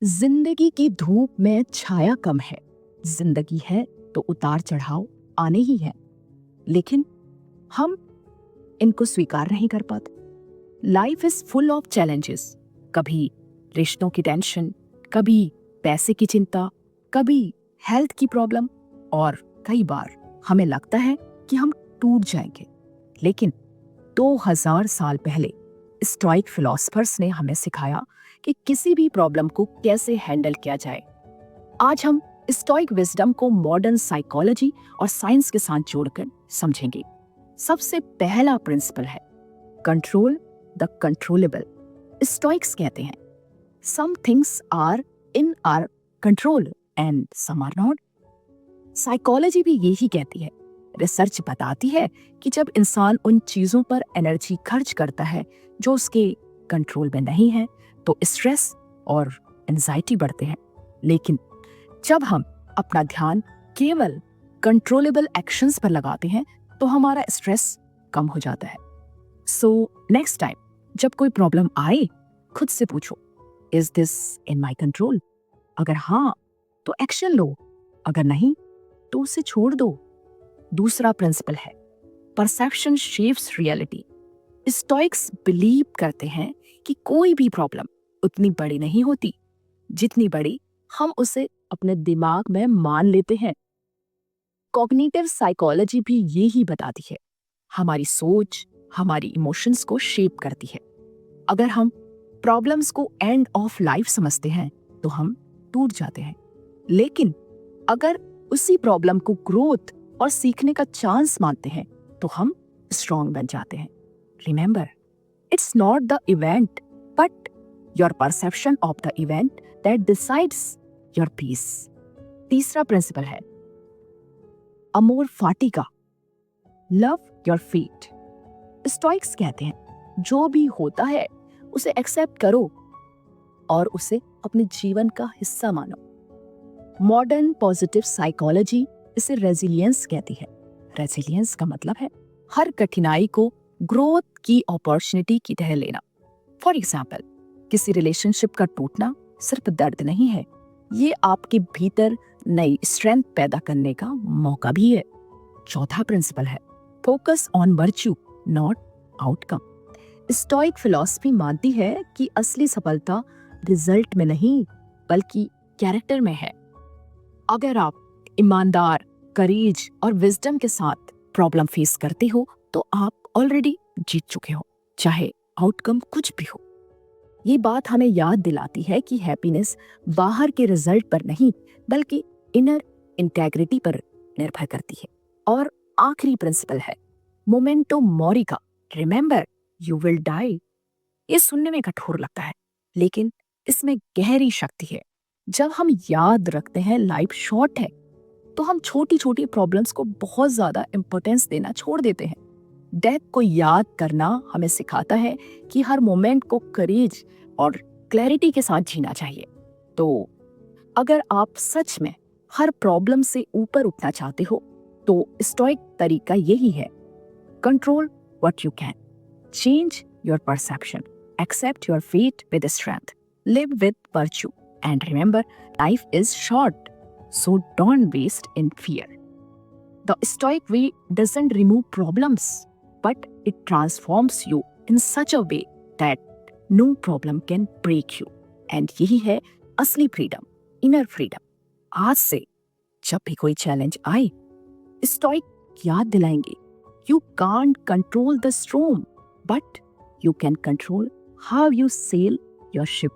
जिंदगी की धूप में छाया कम है। जिंदगी है तो उतार चढ़ाव आने ही है, लेकिन हम इनको स्वीकार नहीं कर पाते। Life is full of challenges. कभी रिश्तों की टेंशन, कभी पैसे की चिंता, कभी हेल्थ की प्रॉब्लम, और कई बार हमें लगता है कि हम टूट जाएंगे। लेकिन 2000 साल पहले स्टोइक फिलोसफर्स ने हमें सिखाया कि किसी भी प्रॉब्लम को कैसे हैंडल किया जाए। आज हम स्टोइक विजडम को मॉडर्न साइकोलॉजी और साइंस के साथ जोड़कर समझेंगे। सबसे पहला प्रिंसिपल है कंट्रोल द कंट्रोलेबल। स्टोइक्स कहते हैं some things are in our control and some are not. Psychology भी यही कहती है। रिसर्च बताती है कि जब इंसान उन चीजों पर एनर्जी खर्च करता है जो उसके कंट्रोल में नहीं है, तो स्ट्रेस और एंजाइटी बढ़ते हैं। लेकिन जब हम अपना ध्यान केवल कंट्रोलेबल एक्शंस पर लगाते हैं, तो हमारा स्ट्रेस कम हो जाता है। सो नेक्स्ट टाइम जब कोई प्रॉब्लम आए, खुद से पूछो, is this in my control? अगर हाँ, तो एक्शन लो। अगर नहीं, तो उसे छोड़ दो। दूसरा प्रिंसिपल है perception shapes reality. Stoics believe करते हैं कि कोई भी प्रॉब्लम उतनी बड़ी नहीं होती जितनी बड़ी हम उसे अपने दिमाग में मान लेते हैं। कॉग्निटिव साइकोलॉजी भी यही बताती है हमारी सोच हमारी इमोशंस को शेप करती है। अगर हम प्रॉब्लम्स को एंड ऑफ लाइफ समझते हैं, तो हम टूट जाते हैं। लेकिन अगर उसी प्रॉब्लम को ग्रोथ और सीखने का चांस मानते हैं, तो हम स्ट्रॉन्ग बन जाते हैं। Remember, it's not the event but your perception of the event that decides your peace. तीसरा प्रिंसिपल है अमोर फाटी का, लव योर फेट। स्टोइक्स कहते हैं जो भी होता है उसे एक्सेप्ट करो और उसे अपने जीवन का हिस्सा मानो। मॉडर्न पॉजिटिव साइकोलॉजी इसे रेजिलियंस कहती है। रेजिलियंस का मतलब है हर कठिनाई को ग्रोथ की अपॉर्चुनिटी की तरह लेना। फॉर एग्जाम्पल, किसी रिलेशनशिप का टूटना सिर्फ दर्द नहीं है, ये आपके भीतर नई स्ट्रेंथ पैदा करने का मौका भी है। चौथा प्रिंसिपल है focus on virtue not outcome. Stoic philosophy मानती है कि असली सफलता रिजल्ट में नहीं बल्कि कैरेक्टर में है। अगर आप ईमानदार, करेज और विजडम के साथ प्रॉब्लम फेस करते हो, तो आप ऑलरेडी जीत चुके हो, चाहे आउटकम कुछ भी हो। ये बात हमें याद दिलाती है कि हैप्पीनेस बाहर के रिजल्ट पर नहीं बल्कि इनर इंटेग्रिटी पर निर्भर करती है। और आखिरी प्रिंसिपल है मोमेंटो मोरी का, रिमेंबर यू विल डाई। ये सुनने में कठोर लगता है, लेकिन इसमें गहरी शक्ति है। जब हम याद रखते हैं लाइफ शॉर्ट है, तो हम छोटी छोटी प्रॉब्लम्स को बहुत ज्यादा इंपॉर्टेंस देना छोड़ देते हैं। डेथ को याद करना हमें सिखाता है कि हर मोमेंट को करेज और क्लैरिटी के साथ जीना चाहिए। तो अगर आप सच में हर प्रॉब्लम से ऊपर उठना चाहते हो, तो स्टोइक तरीका यही है control what you can, change your perception, accept your fate with strength, live with virtue, and remember, life is short, so don't waste in fear. The Stoic way doesn't remove problems, but it transforms you in such a way that no problem can break you. And यही है असली freedom, inner freedom. आज से जब भी कोई challenge आए, stoic याद दिलाएंगे, you can't control the storm, but you can control how you sail your ship